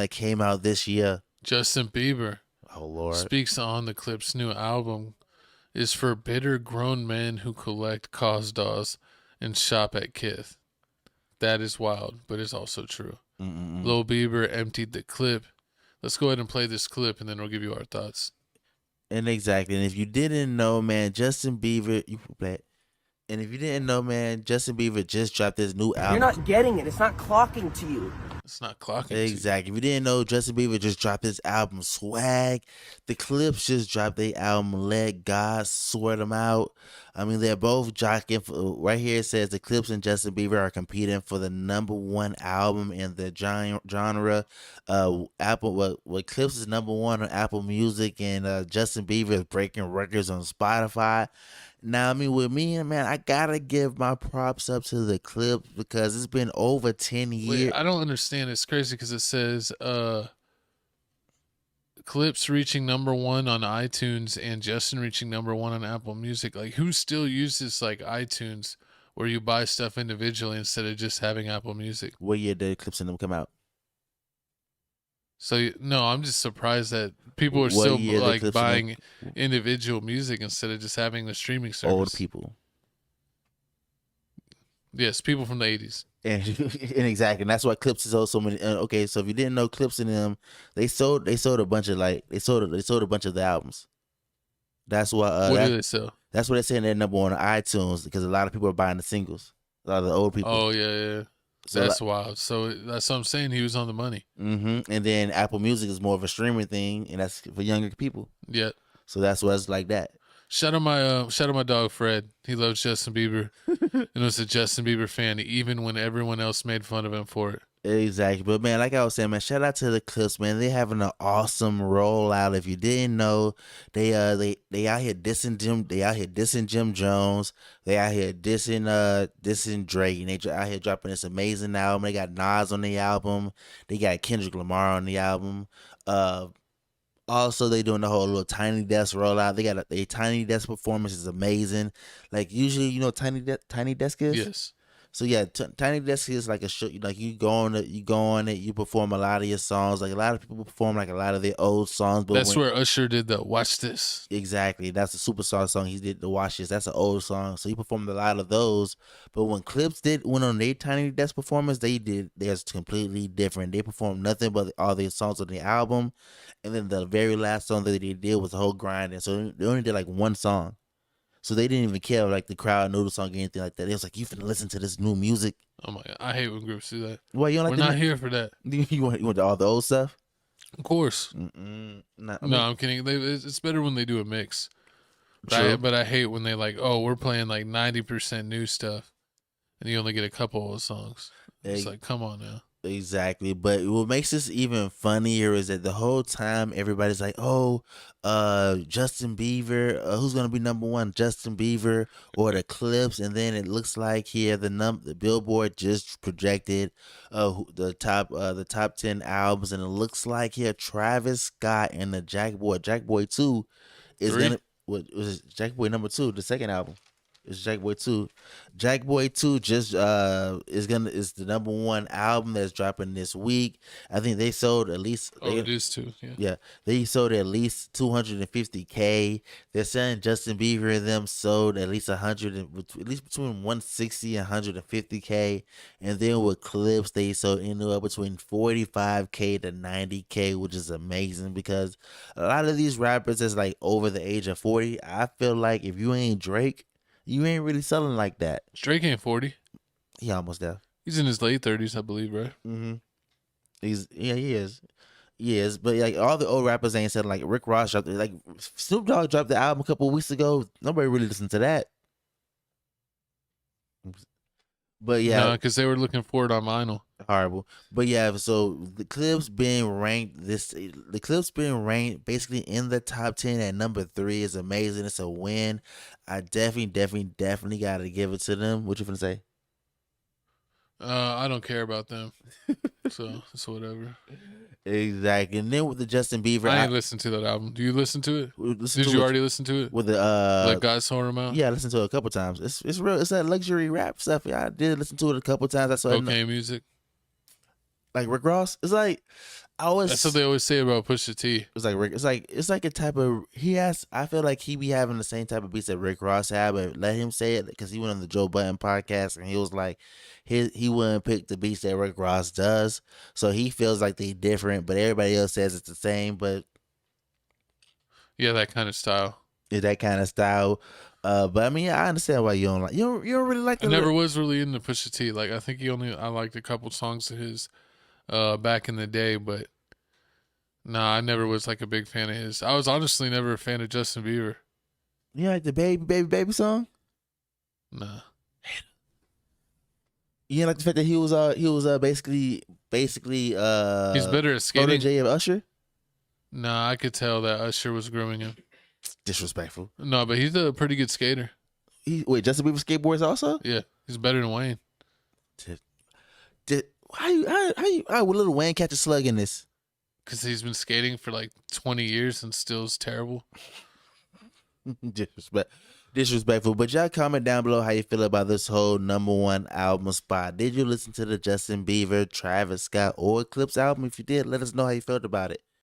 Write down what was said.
that came out this year. Justin Bieber Oh Lord. speaks on the Clipse new album is for bitter grown men who collect cause dolls and shop at Kith. That is wild, but it's also true. Mm-mm-mm. Lil Bieber emptied the clip. Let's go ahead and play this clip, and then we'll give you our thoughts. And exactly. And if you didn't know, man, Justin Bieber, you play it. And if you didn't know, man, Justin Bieber just dropped his new album. You're not getting it. It's not clocking to you. It's not clocking. Exactly. If you didn't know, Justin Bieber just dropped his album Swag. The Clipse just dropped their album Let God Sort Them Out. I mean, they're both jockeying for, right here it says the Clipse and Justin Bieber are competing for the #1 album in the genre. What Clipse is #1 on Apple Music, and Justin Bieber is breaking records on Spotify. Now, I mean, with me, man, I gotta give my props up to the Clipse because it's been over 10 years. Wait, I don't understand. It's crazy because it says Clipse reaching #1 on iTunes and Justin reaching #1 on Apple Music. Like, who still uses like iTunes where you buy stuff individually instead of just having Apple Music? What year did Clipse and them come out? So no, I'm just surprised that people are What still year did like Clipse and buying individual music instead of just having the streaming service. Old people. Yes, people from the 80s. And, and exactly, and that's why Clipse is also many. Okay, so if you didn't know, Clipse and them, they sold a bunch of a bunch of the albums. That's why. What do they sell? That's what they're saying they're #1 on iTunes because a lot of people are buying the singles. A lot of the old people. Oh yeah. So That's wild. So that's what I'm saying. He was on the money. Mm-hmm. And then Apple Music is more of a streaming thing, and that's for younger people. Yeah. So that's why it's like that. Shout out my dog Fred. He loves Justin Bieber and was a Justin Bieber fan even when everyone else made fun of him for it. Exactly. But man, like I was saying, man, shout out to the Clipse, man. They having an awesome rollout. If you didn't know, they out here dissing Jim Jones. They out here dissing Drake, and they out here dropping this amazing album. They got Nas on the album. They got Kendrick Lamar on the album. Also, they doing the whole little Tiny Desk rollout. They got a Tiny Desk performance is amazing. Like usually, you know, Tiny Desk is. Yes. So yeah, Tiny Desk is like a show. Like you go on it, you perform a lot of your songs. Like a lot of people perform like a lot of their old songs. But that's where Usher did the Watch This. Exactly, that's a superstar song. He did the Watch This. That's an old song. So he performed a lot of those. But when Clipse went on their Tiny Desk performance, theirs completely different. They performed nothing but all their songs on the album, and then the very last song that they did was the whole grind. And so they only did like one song. So they didn't even care like the crowd knew the song or anything like that. It was like, you finna listen to this new music. Oh my god, I hate when groups do that. Well, you don't like We're not here for that. You want all the old stuff? Of course. No, I'm kidding. It's better when they do a mix. But I hate when they like, oh, we're playing like 90% new stuff, and you only get a couple of songs. It's like, come on now. Exactly. But what makes this even funnier is that the whole time everybody's like, oh, Justin Bieber, who's gonna be #1, Justin Bieber or the Clipse? And then it looks like here the Billboard just projected the top 10 albums, and it looks like here Travis Scott and the Jackboy 2 is Three? what was Jackboy #2, the second album. It's Jackboy 2. Jackboy 2 just is the #1 album that's dropping this week. I think they sold at least it is too. Yeah. Yeah, they sold at least 250K. They're saying Justin Bieber and them sold at least at least between 160 and 150K. And then with Clipse, they sold anywhere between 45K to 90K, which is amazing because a lot of these rappers that's like over the age of 40, I feel like if you ain't Drake, you ain't really selling like that. Drake ain't 40. He almost there. He's in his late 30s, I believe, right? Mm-hmm. He is. Yes, but like all the old rappers ain't said like Rick Ross dropped like Snoop Dogg dropped the album a couple of weeks ago. Nobody really listened to that. But yeah, no, because they were looking for it on vinyl. Horrible. But yeah, so the Clipse being ranked basically in the top 10 at #3 is amazing. It's a win. I definitely gotta give it to them. What you finna say? I don't care about them, so it's whatever. Exactly. And then with the Justin Bieber, I ain't listened to that album. Do you listen to it? Did you already listen to it? With the like God Sort 'Em Out? Yeah, I listened to it a couple times. It's real. It's that luxury rap stuff. Yeah, I did listen to it a couple times. That's what okay music. Like Rick Ross. It's like I always That's what they always say about Pusha T. it's like Rick. It's like a type of he has. I feel like he be having the same type of beats that Rick Ross had, but let him say it because he went on the Joe Budden podcast and he was like, he wouldn't pick the beats that Rick Ross does, so he feels like they different, but everybody else says it's the same. But Yeah, that kind of style. it's that kind of style. But I mean, I understand why you don't like. You don't really like. I never was really into Pusha T. Like, I think I liked a couple songs of his back in the day, but nah, I never was like a big fan of his. I was honestly never a fan of Justin Bieber. You like the baby song? Nah. You like the fact that he was basically He's better at skating. protege of Usher? Nah, I could tell that Usher was grooming him. Disrespectful. No, but he's a pretty good skater. Wait, Justin Bieber skateboards also? Yeah, he's better than Wayne. How would little Wayne catch a slug in this? Because he's been skating for like 20 years and still is terrible. Disrespectful. But y'all comment down below how you feel about this whole #1 album spot. Did you listen to the Justin Bieber, Travis Scott, or Clipse album? If you did, let us know how you felt about it.